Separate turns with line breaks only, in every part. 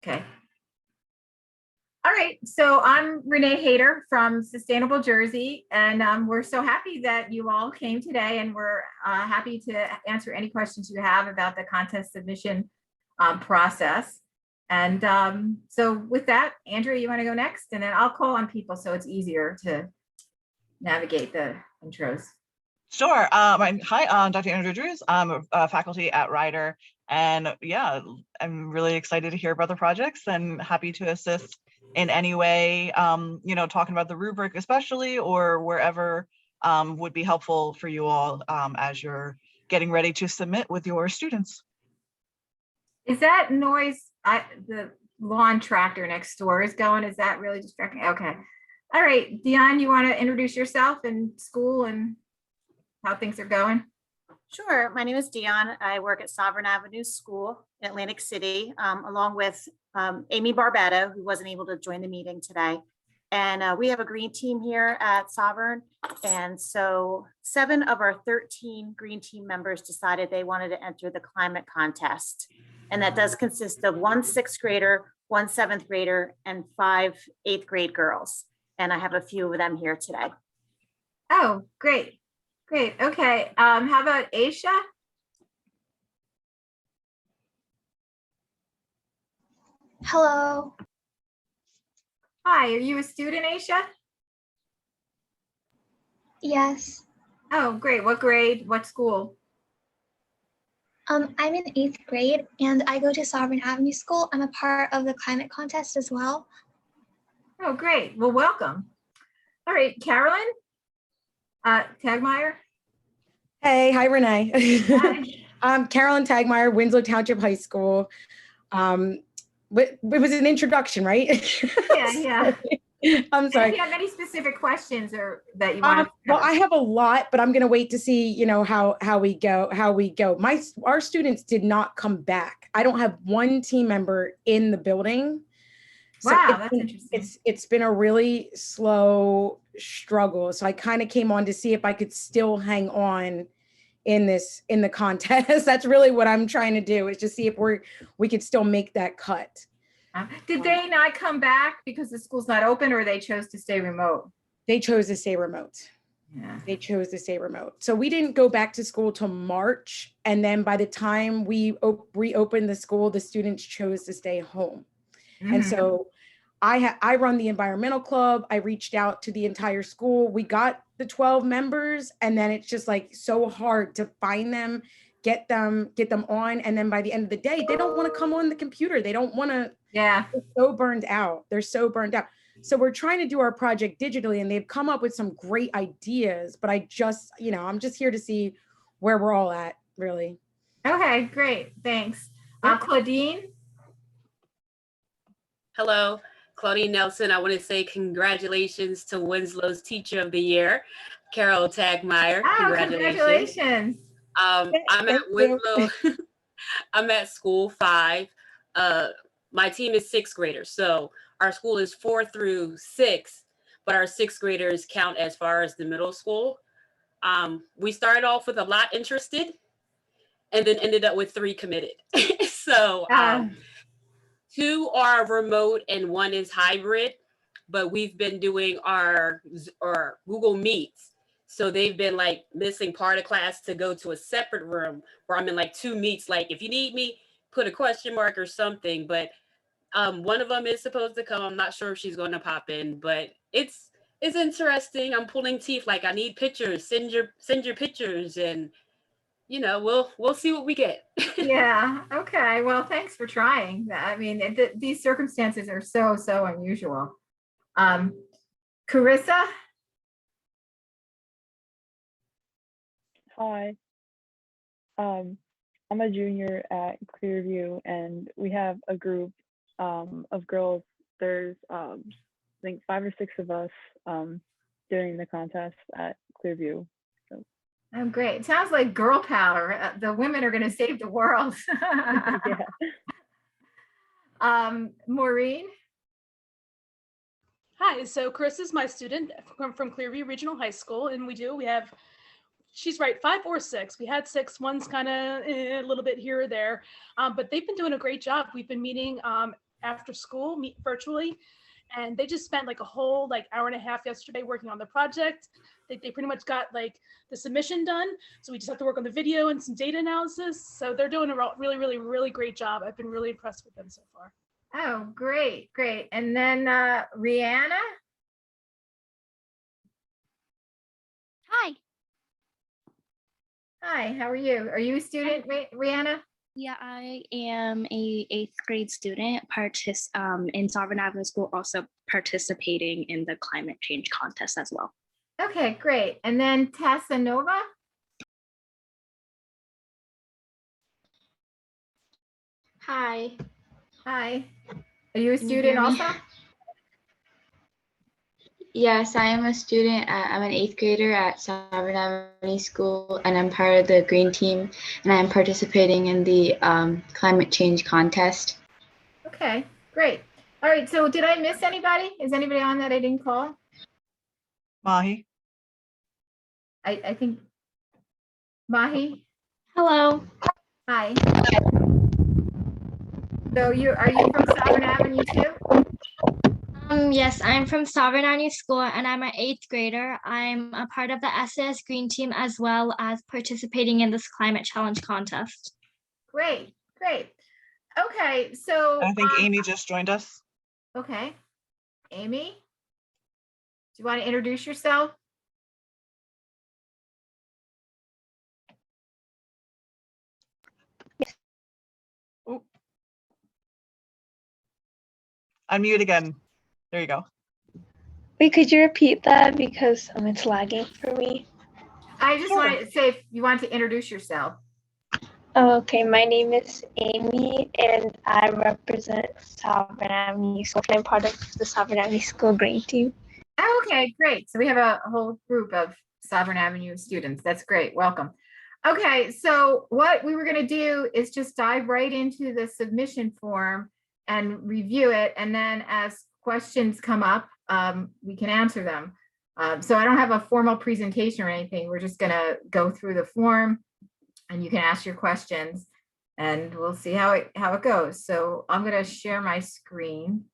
Okay. All right, so I'm Renee Hayter from Sustainable Jersey, and we're so happy that you all came today, and we're happy to answer any questions you have about the contest submission process. And so with that, Andrea, you want to go next? And then I'll call on people so it's easier to navigate the intros.
Sure. Hi, I'm Dr. Andrea Drews. I'm a faculty at Rider, and yeah, I'm really excited to hear about the projects and happy to assist in any way, talking about the rubric especially, or wherever would be helpful for you all as you're getting ready to submit with your students.
Is that noise, the lawn tractor next door is going, is that really distracting? Okay. All right, Dion, you want to introduce yourself and school and how things are going?
Sure. My name is Dion. I work at Sovereign Avenue School in Atlantic City, along with Amy Barbetta, who wasn't able to join the meeting today. And we have a green team here at Sovereign. And so 7 of our 13 green team members decided they wanted to enter the climate contest. And that does consist of 1 6th grader, 1 7th grader, and 5 8th grade girls. And I have a few of them here today.
Oh, great. Great. Okay. How about Aisha?
Hello.
Hi, are you a student, Aisha?
Yes.
Oh, great. What grade? What school?
I'm in 8th grade and I go to Sovereign Avenue School. I'm a part of the climate contest as well.
Oh, great. Well, welcome. All right, Carolyn Tagmeyer.
Hey, hi, Renee.
Hi.
I'm Carolyn Tagmeyer, Winslow Township High School. It was an introduction, right?
Yeah.
I'm sorry.
Do you have any specific questions or that you want to
well, I have a lot, but I'm going to wait to see, how we go. Our students did not come back. I don't have one team member in the building. So
wow, that's interesting.
It's been a really slow struggle. So I kind of came on to see if I could still hang on in the contest. That's really what I'm trying to do, is just see if we could still make that cut.
Did they not come back because the school's not open, or they chose to stay remote?
They chose to stay remote.
Yeah.
They chose to stay remote. So we didn't go back to school till March. And then by the time we reopened the school, the students chose to stay home. And so I run the environmental club. I reached out to the entire school. We got the 12 members, and then it's just like so hard to find them, get them on. And then by the end of the day, they don't want to come on the computer. They don't want to.
Yeah.
They're so burned out. So we're trying to do our project digitally, and they've come up with some great ideas, but I'm just here to see where we're all at, really.
Okay, great. Thanks. Claudine.
Hello, Claudine Nelson. I want to say congratulations to Winslow's Teacher of the Year, Carol Tagmeyer.
Oh, congratulations.
I'm at Winslow. I'm at school 5. My team is 6th graders. So our school is 4 through 6, but our 6th graders count as far as the middle school. We started off with a lot interested and then ended up with 3 committed. So 2 are remote and 1 is hybrid, but we've been doing our Google Meets. So they've been like missing part of class to go to a separate room where I'm in like 2 meets. Like if you need me, put a question mark or something. But one of them is supposed to come. I'm not sure if she's going to pop in, but it's interesting. I'm pulling teeth. Like I need pictures. Send your pictures, and we'll see what we get.
Yeah. Okay. Well, thanks for trying. I mean, these circumstances are so unusual. Carissa.
Hi. I'm a junior at Clearview, and we have a group of girls. There's I think 5 or 6 of us doing the contest at Clearview. So.
Oh, great. Sounds like girl power. The women are going to save the world.
Yeah.
Maureen.
Hi, so Chris is my student from Clearview Regional High School, and she's right, 5 or 6. We had 6, one's kind of a little bit here or there, but they've been doing a great job. We've been meeting after school, meet virtually. And they just spent like a whole like hour and a half yesterday working on the project. They pretty much got like the submission done. So we just have to work on the video and some data analysis. So they're doing a really, really, really great job. I've been really impressed with them so far.
Oh, great, great. And then Rihanna?
Hi.
Hi, how are you? Are you a student, Rihanna?
Yeah, I am a 8th grade student in Sovereign Avenue School, also participating in the climate change contest as well.
Okay, great. And then Tessa Nova?
Hi.
Hi. Are you a
Can you
student
hear me?
also?
Yes, I am a student. I'm an 8th grader at Sovereign Avenue School, and I'm part of the Green Team, and I'm participating in the climate change contest.
Okay, great. All right, so did I miss anybody? Is anybody on that I didn't call?
Mahi.
I think Mahi.
Hello.
Hi. So are you from Sovereign Avenue too?
Yes, I'm from Sovereign Avenue School, and I'm an 8th grader. I'm a part of the SAS Green Team as well as participating in this climate challenge contest.
Great, great. Okay, so
I think Amy just joined us.
okay. Amy, do you want to introduce yourself?
Oh. Unmute again. There you go.
Wait, could you repeat that because it's lagging for me?
I just
Sure.
wanted to say if you want to introduce yourself.
Oh, okay, my name is Amy and I represent Sovereign Avenue School. I'm part of the Sovereign Avenue School Green Team.
Oh, okay, great. So we have a whole group of Sovereign Avenue students. That's great. Welcome. Okay, so what we were going to do is just dive right into the submission form and review it. And then as questions come up, we can answer them. So I don't have a formal presentation or anything. We're just going to go through the form and you can ask your questions and we'll see how it goes. So I'm going to share my screen.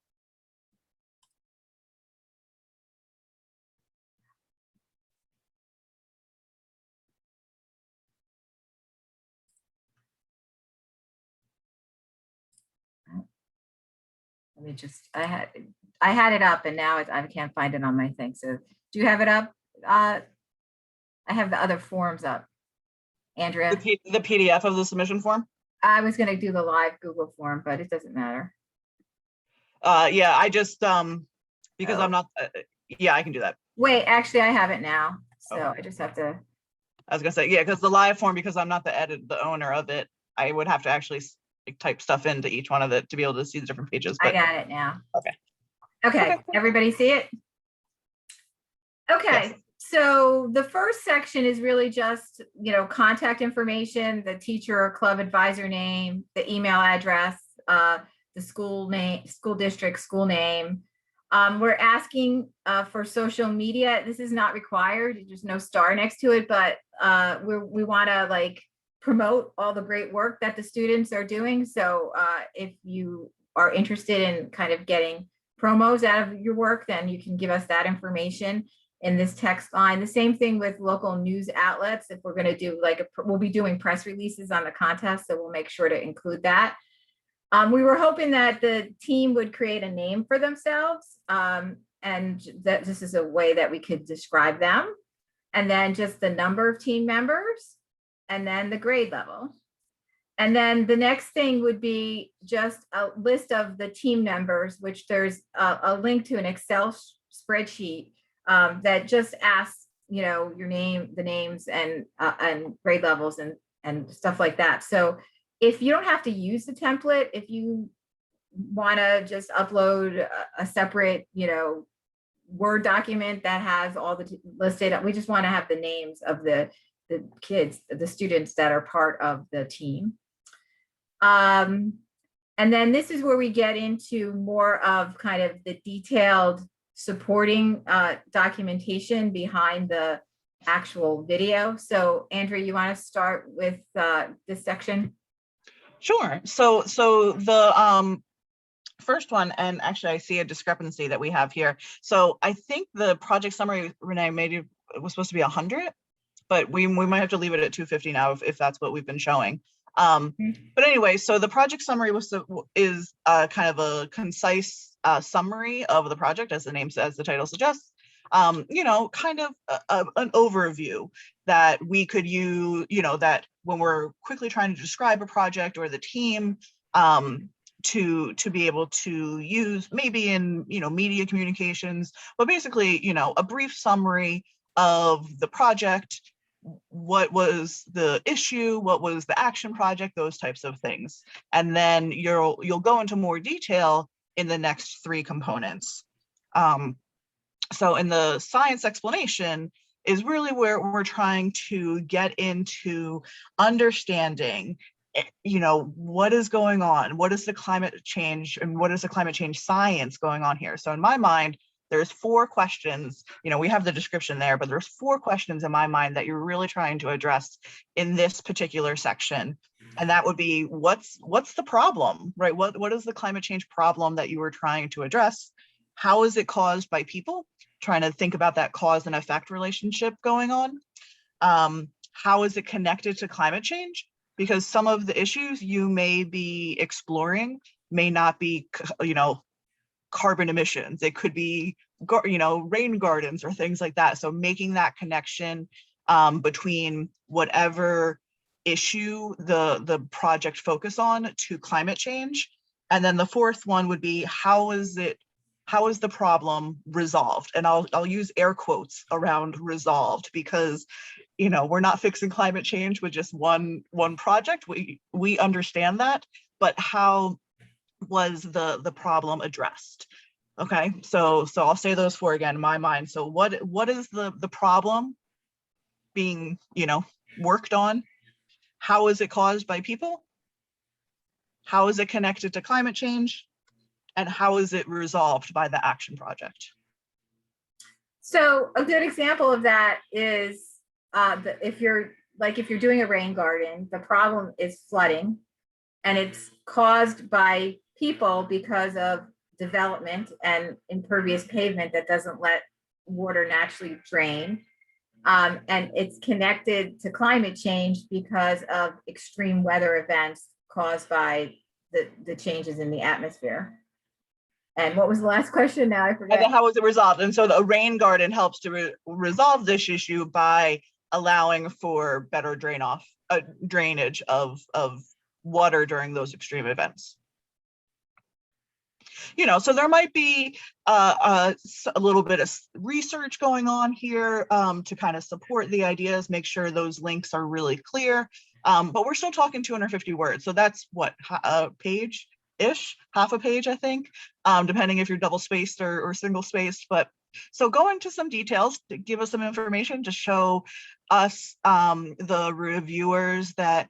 Let me just, I had it up and now I can't find it on my thing. So do you have it up? I have the other forms up. Andrea,
The PDF of the submission form?
I was going to do the live Google form, but it doesn't matter.
Yeah, I just, because
Oh.
I'm not, yeah, I can do that.
Wait, actually I have it now. So
Okay.
I just have to.
I was gonna say, yeah, because the live form, because I'm not the owner of it, I would have to actually like, type stuff into each one of it to be able to see the different pages.
I
But
got it now.
Okay.
Okay, everybody see it? Okay,
Yes.
so the first section is really just, contact information, the teacher or club advisor name, the email address, the school name, school district, school name. We're asking for social media. This is not required. There's no star next to it, but we want to promote all the great work that the students are doing. So if you are interested in kind of getting promos out of your work, then you can give us that information in this text line. The same thing with local news outlets. If we're going to do we'll be doing press releases on the contest, so we'll make sure to include that. We were hoping that the team would create a name for themselves, and that this is a way that we could describe them. And then just the number of team members, and then the grade level. And then the next thing would be just a list of the team members, which there's a link to an Excel spreadsheet that just asks, your name, the names and grade levels and stuff like that. So if you don't have to use the template, if you want to just upload a separate, Word document that has all the listed, we just want to have the names of the kids, the students that are part of the team. And then this is where we get into more of kind of the detailed supporting documentation behind the actual video. So Andrea, you want to start with this section?
Sure. So the first one, and actually I see a discrepancy that we have here. So I think the project summary, Renee, maybe it was supposed to be 100, but we might have to leave it at 250 now if that's what we've been showing. But anyway, so the project summary is kind of a concise summary of the project, as the title suggests. You know, kind of an overview that we could use, you know, that when we're quickly trying to describe a project or the team, to be able to use maybe in, you know, media communications, but basically, you know, a brief summary of the project, what was the issue, what was the action project, those types of things. And then you'll go into more detail in the next 3 components. So in the science explanation is really where we're trying to get into understanding, you know, what is going on, what is the climate change, and what is the climate change science going on here. So in my mind, there's 4 questions, you know, we have the description there, but there's 4 questions in my mind that you're really trying to address in this particular section. And that would be, what's the problem, right? What is the climate change problem that you were trying to address? How is it caused by people? Trying to think about that cause and effect relationship going on. How is it connected to climate change? Because some of the issues you may be exploring may not be, you know, carbon emissions. It could be, you know, rain gardens or things like that. So making that connection between whatever issue the project focus on to climate change. And then the 4th one would be, how is the problem resolved? And I'll use air quotes around resolved, because, you know, we're not fixing climate change with just one project. We understand that, but how was the problem addressed? Okay, so I'll say those 4 again in my mind. So what is the problem being, you know, worked on? How is it caused by people? How is it connected to climate change? And how is it resolved by the action project?
So a good example of that is if you're doing a rain garden, the problem is flooding, and it's caused by people because of development and impervious pavement that doesn't let water naturally drain. And it's connected to climate change because of extreme weather events caused by the changes in the atmosphere. And what was the last question now? I forgot.
And how was it resolved? And so the rain garden helps to resolve this issue by allowing for better drainage of water during those extreme events. You know, so there might be a little bit of research going on here to kind of support the ideas, make sure those links are really clear. But we're still talking 250 words. So that's what, a page-ish, half a page, I think, depending if you're double spaced or single spaced. But so go into some details to give us some information to show us, the reviewers, that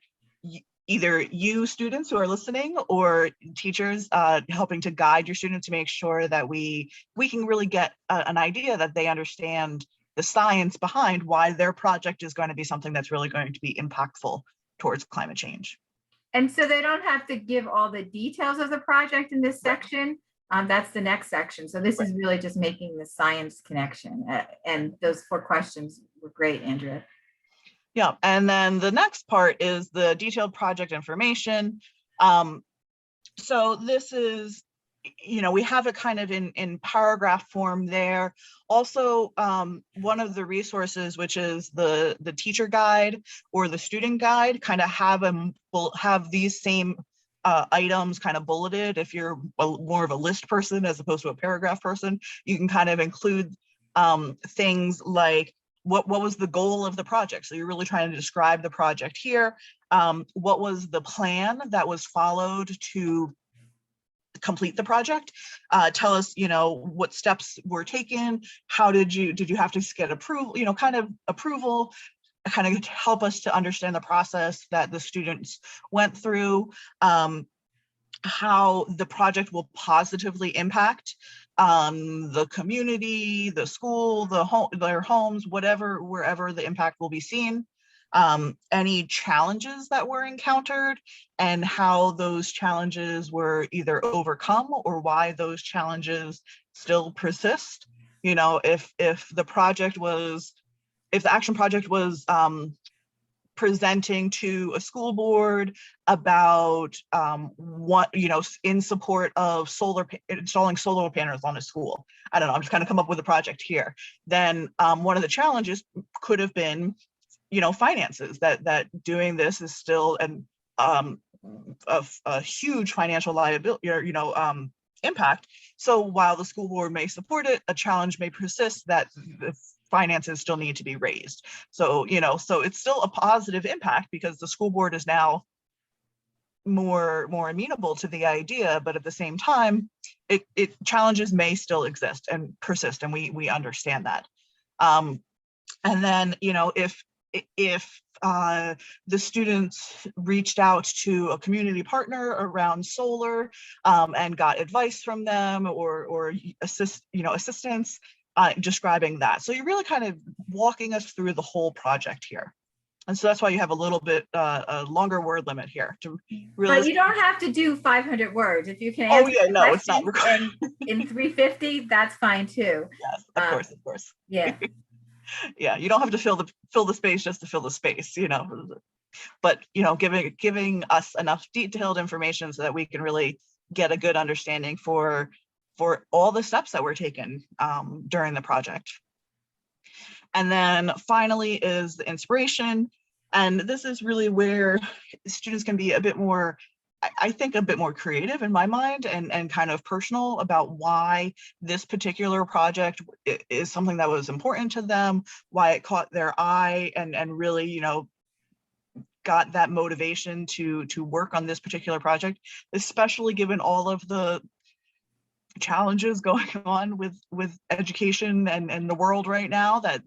either you students who are listening or teachers helping to guide your students to make sure that we can really get an idea that they understand the science behind why their project is going to be something that's really going to be impactful towards climate change.
And so they don't have to give all the details of the project in this section. That's the next section. So this is really just making the science connection. And those 4 questions were great, Andrea.
Yeah, and then the next part is the detailed project information. So this is, you know, we have it kind of in paragraph form there. Also, one of the resources, which is the teacher guide or the student guide, kind of have these same items kind of bulleted. If you're more of a list person as opposed to a paragraph person, you can kind of include things like, what was the goal of the project? So you're really trying to describe the project here. What was the plan that was followed to complete the project? Tell us, you know, what steps were taken. How did you have to get approval, you know, kind of approval, kind of help us to understand the process that the students went through, how the project will positively impact the community, the school, their homes, wherever the impact will be seen. any challenges that were encountered and how those challenges were either overcome or why those challenges still persist. You know, if the action project was presenting to a school board about what, you know, in support of installing solar panels on a school. I don't know, I'm just kind of come up with a project here. Then one of the challenges could have been, you know, finances, that doing this is still a huge financial liability, you know, impact. So while the school board may support it, a challenge may persist that the finances still need to be raised. So, you know, so it's still a positive impact because the school board is now more amenable to the idea, but at the same time, it challenges may still exist and persist, and we understand that. And then, you know, if the students reached out to a community partner around solar and got advice from them or assistance, describing that. So you're really kind of walking us through the whole project here. And so that's why you have a little bit a longer word limit here to really.
But you don't have to do 500 words. If you can
Oh
answer
yeah, no, it's not
questions in 350, that's fine too.
Yes, of course.
Yeah.
Yeah, you don't have to fill the space just to fill the space, you know. But you know, giving us enough detailed information so that we can really get a good understanding for all the steps that were taken during the project. And then finally is the inspiration. And this is really where students can be a bit more, I think, a bit more creative in my mind and kind of personal about why this particular project is something that was important to them, why it caught their eye and really, you know, got that motivation to work on this particular project, especially given all of the challenges going on with education and the world right now, that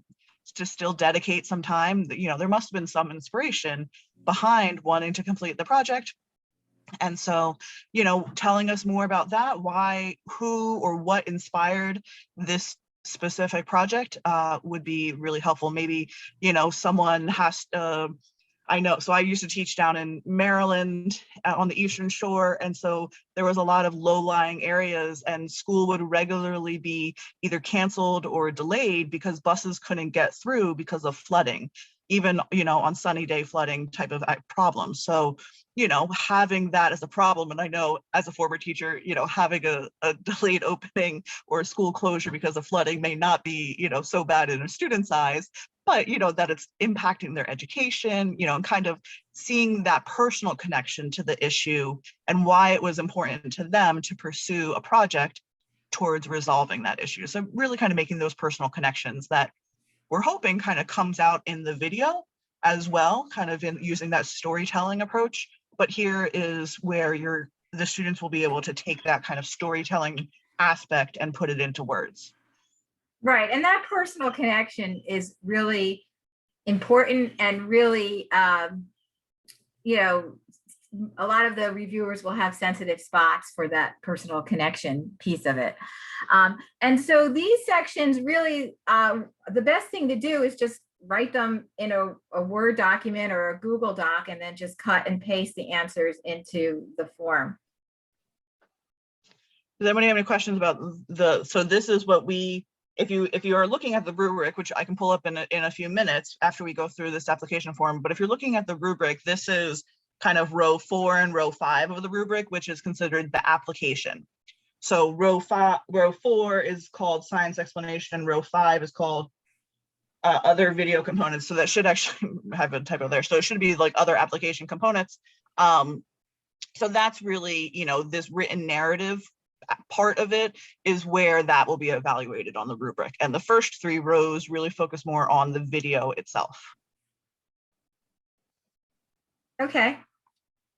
to still dedicate some time, you know, there must have been some inspiration behind wanting to complete the project. And so, you know, telling us more about that, why, who, or what inspired this specific project would be really helpful. Maybe, you know, someone has to, I know, so I used to teach down in Maryland on the Eastern Shore. And so there was a lot of low-lying areas and school would regularly be either canceled or delayed because buses couldn't get through because of flooding, even, you know, on sunny day flooding type of problems. So, you know, having that as a problem, and I know as a former teacher, you know, having a delayed opening or a school closure because of flooding may not be, you know, so bad in a student's eyes, but, you know, that it's impacting their education, you know, and kind of seeing that personal connection to the issue and why it was important to them to pursue a project towards resolving that issue. So really kind of making those personal connections that we're hoping kind of comes out in the video as well, kind of in using that storytelling approach. But here is where the students will be able to take that kind of storytelling aspect and put it into words.
Right, and that personal connection is really important and really, you know, a lot of the reviewers will have sensitive spots for that personal connection piece of it. And so these sections really, the best thing to do is just write them in a Word document or a Google Doc and then just cut and paste the answers into the form.
Does anybody have any questions about so this is what if you are looking at the rubric, which I can pull up in a few minutes after we go through this application form, but if you're looking at the rubric, this is kind of row 4 and row 5 of the rubric, which is considered the application. So row 4 is called science explanation, and row 5 is called other video components. So that should actually have a typo there. So it should be like other application components. So that's really, you know, this written narrative part of it is where that will be evaluated on the rubric. And the first 3 rows really focus more on the video itself.
Okay.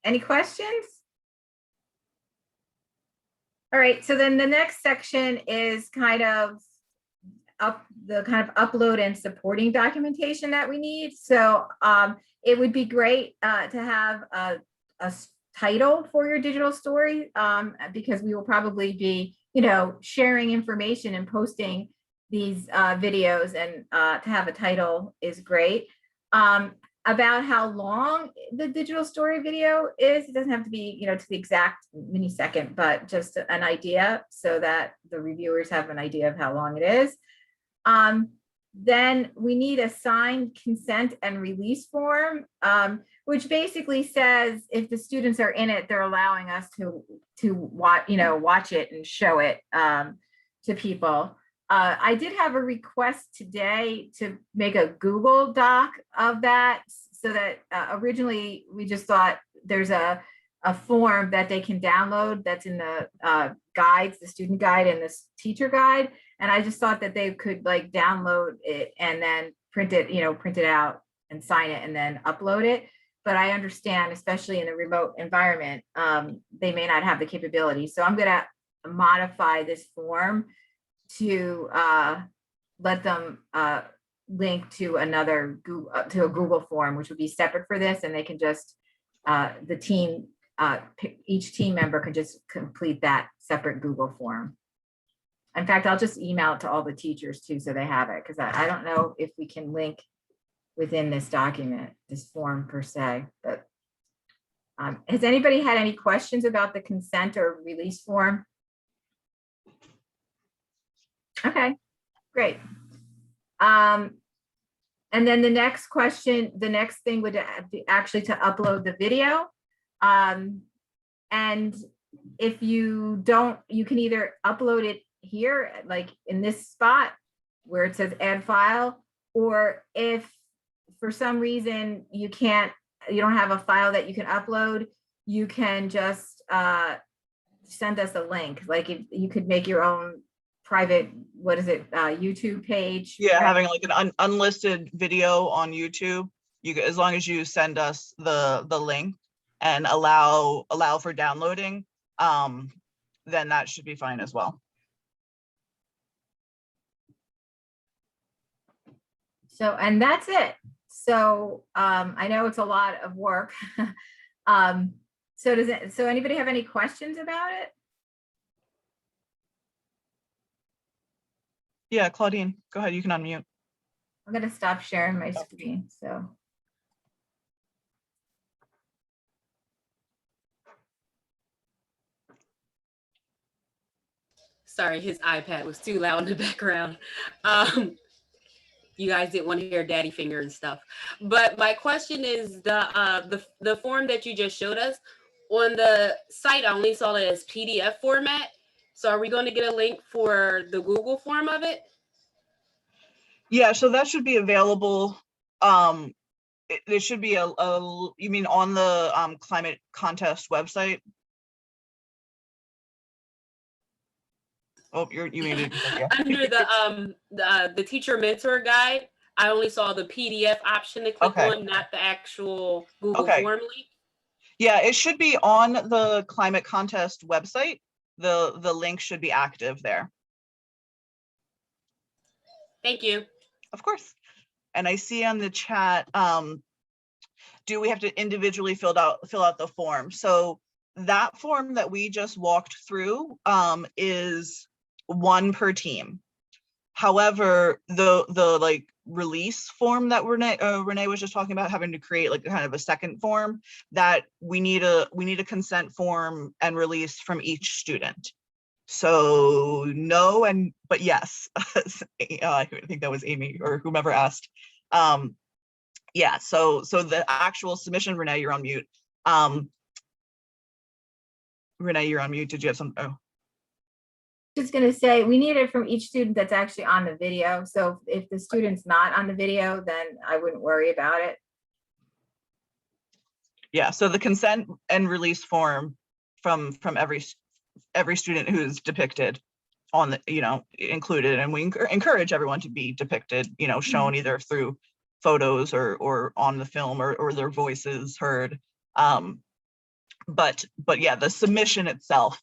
Any questions? All right, so then the next section is kind of upload and supporting documentation that we need. So it would be great to have a title for your digital story because we will probably be, you know, sharing information and posting these videos, and to have a title is great. about how long the digital story video is. It doesn't have to be, to the exact millisecond, but just an idea so that the reviewers have an idea of how long it is. Then we need a signed consent and release form, which basically says if the students are in it, they're allowing us to watch it and show it to people. I did have a request today to make a Google Doc of that, so that originally we just thought there's a form that they can download that's in the guides, the student guide and the teacher guide. And I just thought that they could like download it and then print it out and sign it and then upload it. But I understand, especially in a remote environment, they may not have the capability. So I'm gonna modify this form to let them link to another to a Google form, which would be separate for this, and they can just each team member can just complete that separate Google form. In fact, I'll just email it to all the teachers too, so they have it, because I don't know if we can link within this document, this form per se. But has anybody had any questions about the consent or release form? Okay, great. And then the next thing would be actually to upload the video. And if you don't, you can either upload it here, like in this spot where it says add file, or if for some reason you don't have a file that you can upload, you can just send us a link. Like if you could make your own private, YouTube page.
Yeah, having like an unlisted video on YouTube. As long as you send us the link and allow for downloading, then that should be fine as well.
So, and that's it. So I know it's a lot of work. So anybody have any questions about it?
Yeah, Claudine, go ahead, you can unmute.
I'm gonna stop sharing my screen, so.
Sorry, his iPad was too loud in the background. You guys didn't want to hear daddy finger and stuff. But my question is the form that you just showed us on the site, I only saw it as PDF format. So are we going to get a link for the Google form of it?
Yeah, so that should be available. There should be you mean on the climate contest website? Oh, you mean yeah.
Under the teacher mentor guide, I only saw the PDF option to click on, not the actual Google form link.
Yeah, it should be on the climate contest website. The link should be active there.
Thank you.
Of course. And I see on the chat, do we have to individually fill out the form? So that form that we just walked through is one per team. However, the like release form that Renee was just talking about, having to create like kind of a second form, that we need a consent form and release from each student. So no, but yes. I think that was Amy or whomever asked. Yeah, so the actual submission, Renee, you're on mute. Renee, you're on mute. Did you have some? Oh.
Just going to say we need it from each student that's actually on the video. So if the student's not on the video, then I wouldn't worry about it.
Yeah, so the consent and release form from every student who's depicted on the, included, and we encourage everyone to be depicted, shown either through photos or on the film or their voices heard. But yeah, the submission itself,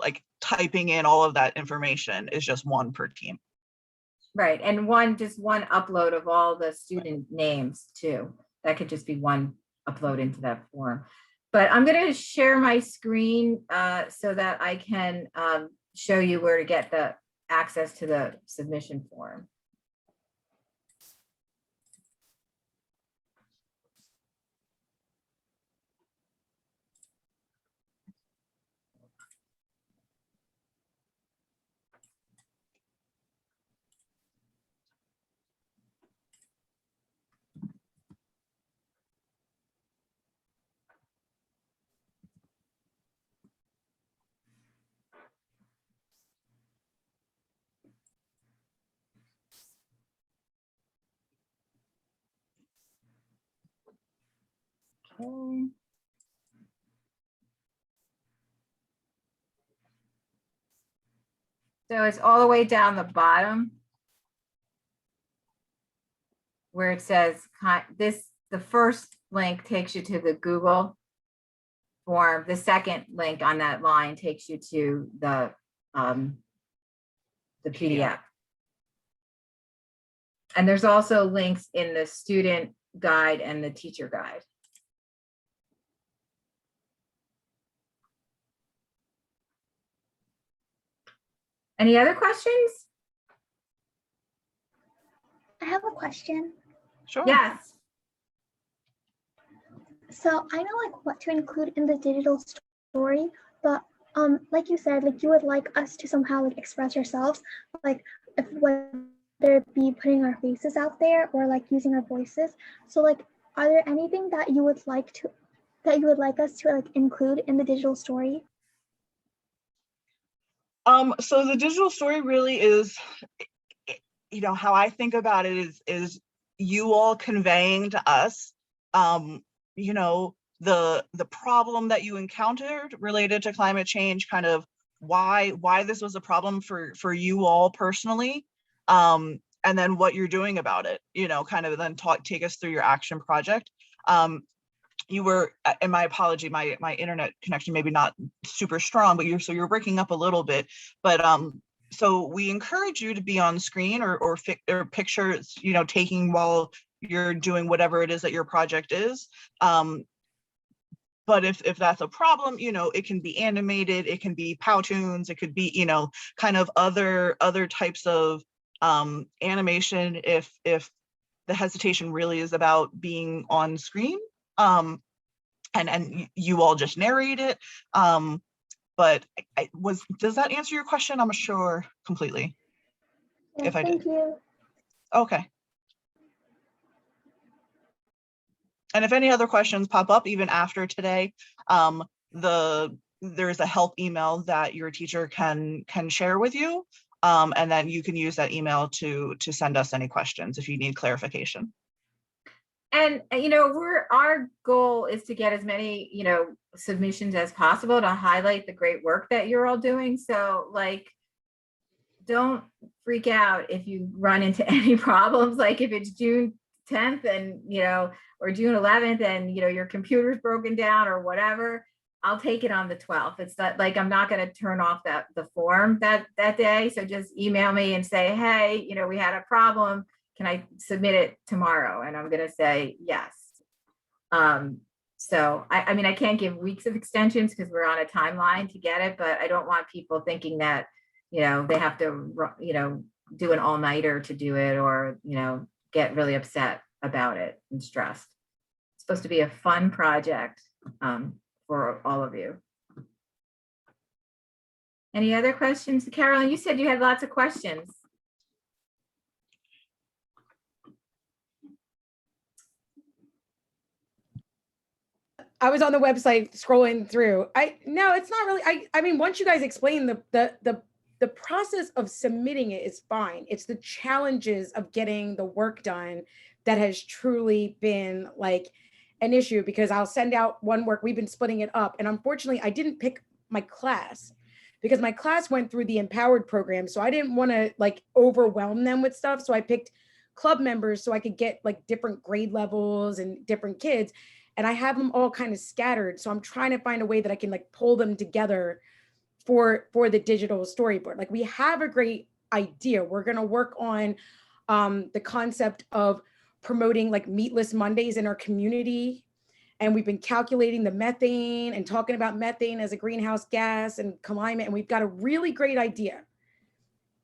like typing in all of that information, is just one per team.
Right, and just one upload of all the student names too. That could just be one upload into that form. But I'm going to share my screen so that I can show you where to get the access to the submission form. Okay. So it's all the way down the bottom where it says the first link takes you to the Google form. The second link on that line takes you to the PDF. And there's also links in the student guide and the teacher guide. Any other questions?
I have a question.
Sure.
Yes.
So I know like what to include in the digital story, but like you said, like you would like us to somehow like express ourselves, like if whether it be putting our faces out there or like using our voices. So like, are there anything that you would like us to like include in the digital story?
So the digital story really is, you know, how I think about it is you all conveying to us, you know, the problem that you encountered related to climate change, kind of why this was a problem for you all personally, and then what you're doing about it, you know, kind of then take us through your action project. You were, and my apology, my internet connection maybe not super strong, but you're breaking up a little bit, but so we encourage you to be on screen or pictures, you know, taking while you're doing whatever it is that your project is. But if that's a problem, you know, it can be animated, it can be Powtoons, it could be, you know, kind of other types of animation if the hesitation really is about being on screen. And you all just narrate it. But does that answer your question? I'm sure completely.
Yeah,
if I
thank
did.
you.
Okay. And if any other questions pop up even after today, there's a help email that your teacher can share with you. And then you can use that email to send us any questions if you need clarification.
And you know, our goal is to get as many, you know, submissions as possible to highlight the great work that you're all doing. So like, don't freak out if you run into any problems. Like if it's June 10th and, you know, or June 11th and, you know, your computer's broken down or whatever, I'll take it on the 12th. It's not like I'm not going to turn off the form that day. So just email me and say, hey, you know, we had a problem. Can I submit it tomorrow? And I'm going to say yes. So I mean, I can't give weeks of extensions because we're on a timeline to get it, but I don't want people thinking that, you know, they have to, you know, do an all-nighter to do it, or, you know, get really upset about it and stressed. It's supposed to be a fun project for all of you. Any other questions? Carolyn, you said you had lots of questions.
I was on the website scrolling through. No, it's not really. I mean, once you guys explain the process of submitting it is fine. It's the challenges of getting the work done that has truly been like an issue, because I'll send out one work. We've been splitting it up, and unfortunately, I didn't pick my class because my class went through the Empowered program, so I didn't want to like overwhelm them with stuff. So I picked club members so I could get like different grade levels and different kids. And I have them all kind of scattered. So I'm trying to find a way that I can like pull them together for the digital storyboard. Like we have a great idea. We're going to work on the concept of promoting like meatless Mondays in our community. And we've been calculating the methane and talking about methane as a greenhouse gas and climate. And we've got a really great idea.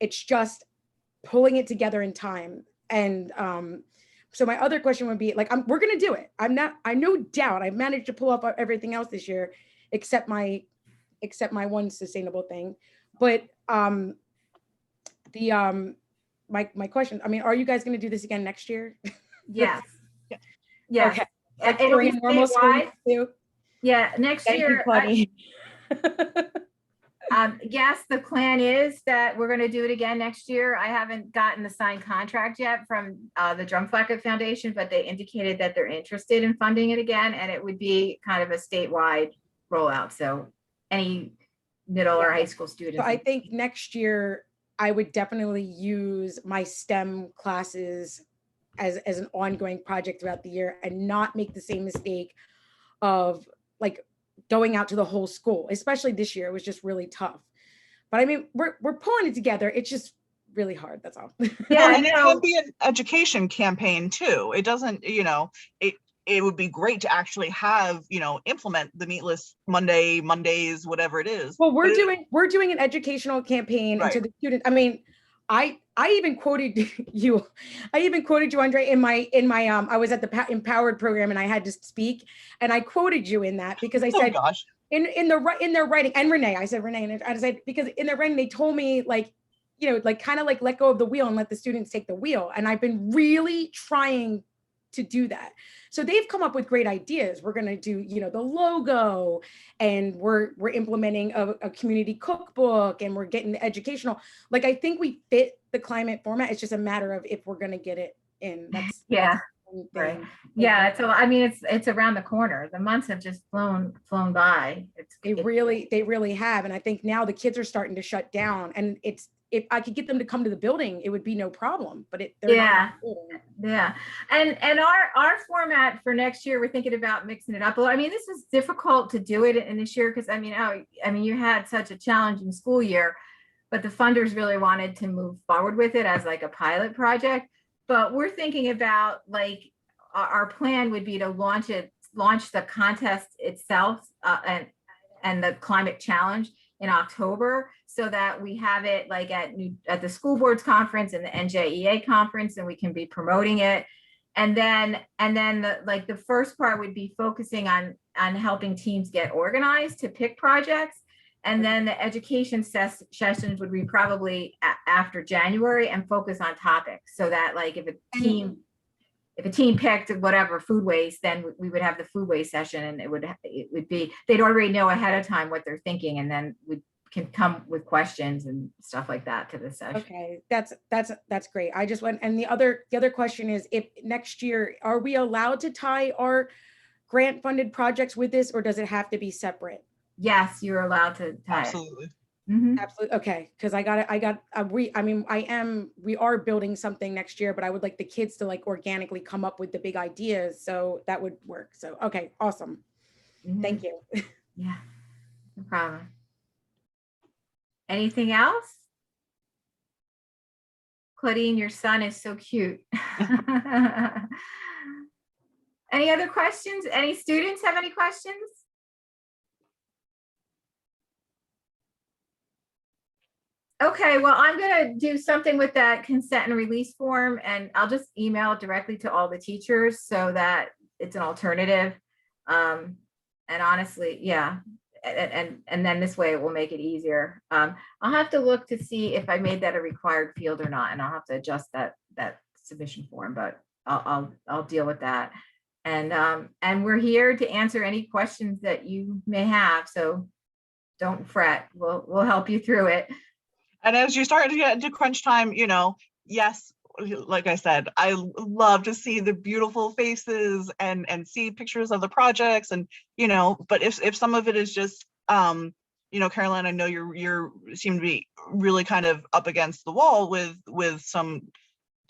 It's just pulling it together in time. And so my other question would be like, we're going to do it. I no doubt I've managed to pull up everything else this year, except my one sustainable thing. But my question, I mean, are you guys going to do this again next year?
Yes. Yes.
Okay. Like
It'll be
normal school
statewide.
too?
Yeah, next
Thank you,
year.
Claudia.
Yes, the plan is that we're going to do it again next year. I haven't gotten the signed contract yet from the Drumflecket Foundation, but they indicated that they're interested in funding it again, and it would be kind of a statewide rollout. So any middle or high school students.
So I think next year I would definitely use my STEM classes as an ongoing project throughout the year and not make the same mistake of like going out to the whole school, especially this year. It was just really tough. But I mean, we're pulling it together. It's just really hard. That's all.
Yeah, and it can be an education campaign too. It doesn't, it would be great to actually have, implement the meatless Mondays, whatever it is.
Well, we're doing an educational campaign
Right.
into the students. I mean, I even quoted you. I even quoted you, Andre, in my I was at the Empowered program and I had to speak, and I quoted you in that because I said,
gosh.
in their writing, and Renee, I said Renee, and I said because in their writing they told me like, kind of like let go of the wheel and let the students take the wheel, and I've been really trying to do that. So they've come up with great ideas. We're going to do, the logo, and we're implementing a community cookbook, and we're getting the educational. Like, I think we fit the climate format. It's just a matter of if we're going to get it in. That's
right. Yeah. So I mean, it's around the corner. The months have just flown by.
They really have. And I think now the kids are starting to shut down, and if I could get them to come to the building, it would be no problem, but they're not.
Yeah. And our format for next year, we're thinking about mixing it up. Well, I mean, this is difficult to do it in this year because I mean, you had such a challenging school year, but the funders really wanted to move forward with it as like a pilot project. But we're thinking about like our plan would be to launch the contest itself and the climate challenge in October, so that we have it like at the school boards conference and the NJEA conference, and we can be promoting it. And then the first part would be focusing on helping teams get organized to pick projects. And then the education sessions would be probably after January and focus on topics, so that like if a team picked whatever food waste, then we would have the food waste session, and it would be, they'd already know ahead of time what they're thinking, and then we can come with questions and stuff like that to the session.
Okay, that's great. I just went, and the other question is, if next year, are we allowed to tie our grant funded projects with this, or does it have to be separate?
Yes, you're allowed to tie
Absolutely.
it. Mm-hmm.
Absolutely. Okay. Because we are building something next year, but I would like the kids to like organically come up with the big ideas. So that would work. So, okay. Awesome.
Mm-hmm.
Thank you.
Yeah, no problem. Anything else? Claudine, your son is so cute. Any other questions? Any students have any questions? Okay, well, I'm going to do something with that consent and release form, and I'll just email it directly to all the teachers so that it's an alternative. And honestly, yeah. And then this way it will make it easier. I'll have to look to see if I made that a required field or not, and I'll have to adjust that submission form, but I'll deal with that. And we're here to answer any questions that you may have, so don't fret. We'll help you through it.
And as you start to get into crunch time, yes, like I said, I love to see the beautiful faces and see pictures of the projects, and but if some of it is just Caroline, I know you seem to be really kind of up against the wall with some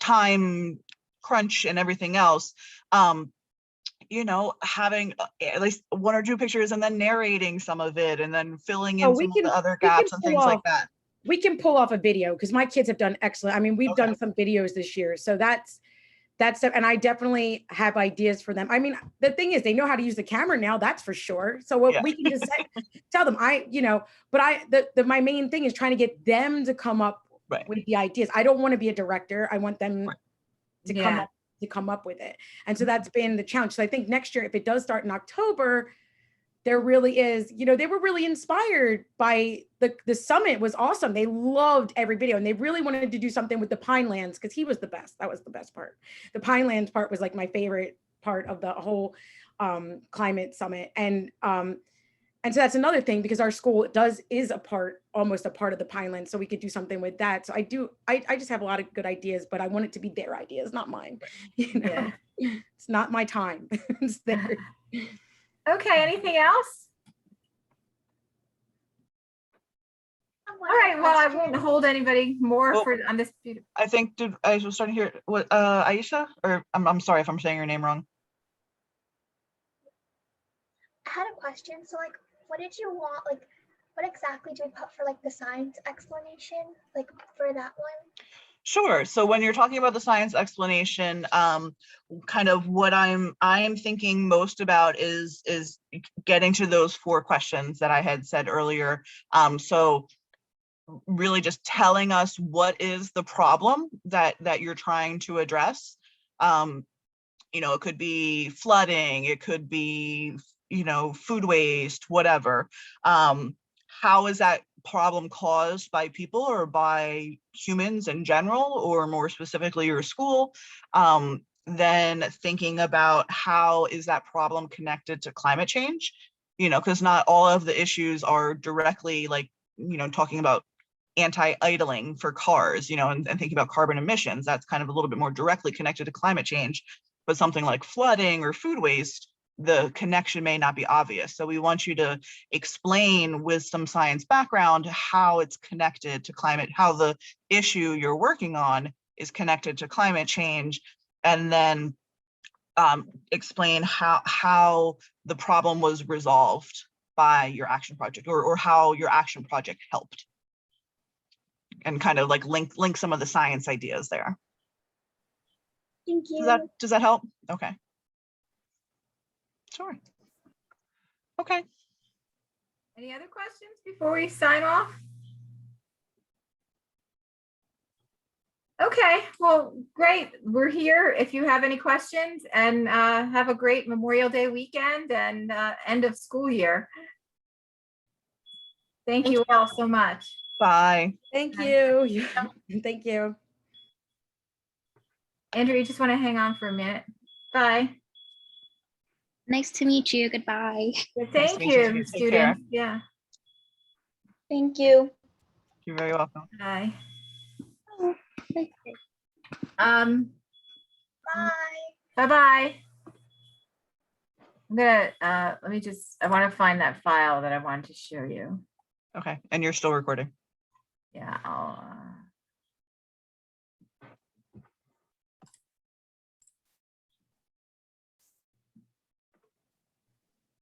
time crunch and everything else. Having at least one or two pictures and then narrating some of it and then filling in some of the other gaps and things like that.
We can pull off a video because my kids have done excellent. I mean, we've done some videos this year. So that's, and I definitely have ideas for them. I mean, the thing is, they know how to use the camera now, that's for sure. So we can just tell them, but my main thing is trying to get them to come up with the ideas. I don't want to be a director. I want them to come up with it. And so that's been the challenge. So I think next year, if it does start in October, there really is, they were really inspired by the summit was awesome. They loved every video, and they really wanted to do something with the Pinelands because he was the best. That was the best part. The Pinelands part was like my favorite part of the whole climate summit. And And so that's another thing, because our school is almost a part of the Pineland, so we could do something with that. So I just have a lot of good ideas, but I want it to be their ideas, not mine.
Yeah.
It's not my time. It's theirs.
Okay, anything else? All right, well, I won't hold anybody more
Oh.
on this.
I think I was starting to hear what Aisha, or I'm sorry if I'm saying your name wrong.
I had a question. So like, what did you want? Like, what exactly do we put for like the science explanation, like for that one?
Sure. So when you're talking about the science explanation, kind of what I'm thinking most about is getting to those 4 questions that I had said earlier. So really just telling us what is the problem that you're trying to address. It could be flooding, it could be, food waste, whatever. How is that problem caused by people or by humans in general, or more specifically your school? Then thinking about how is that problem connected to climate change? Because not all of the issues are directly talking about anti-idling for cars, and thinking about carbon emissions. That's kind of a little bit more directly connected to climate change. But something like flooding or food waste, the connection may not be obvious. So we want you to explain with some science background how it's connected to climate, how the issue you're working on is connected to climate change, and then explain how the problem was resolved by your action project, or how your action project helped, and kind of like link some of the science ideas there.
Thank you.
Does that help? Okay. Sure. Okay.
Any other questions before we sign off? Okay, well, great. We're here if you have any questions, and have a great Memorial Day weekend and end of school year. Thank you all so much.
Bye.
Thank you. Thank you.
Andrew, you just want to hang on for a minute? Bye.
Nice to meet you. Goodbye.
Thank
meet you too.
you,
Take care.
students. Yeah.
Thank you.
You're very welcome.
Bye.
Bye.
Bye-bye. I'm gonna, I want to find that file that I wanted to show you.
Okay. And you're still recording.
Yeah, I'll,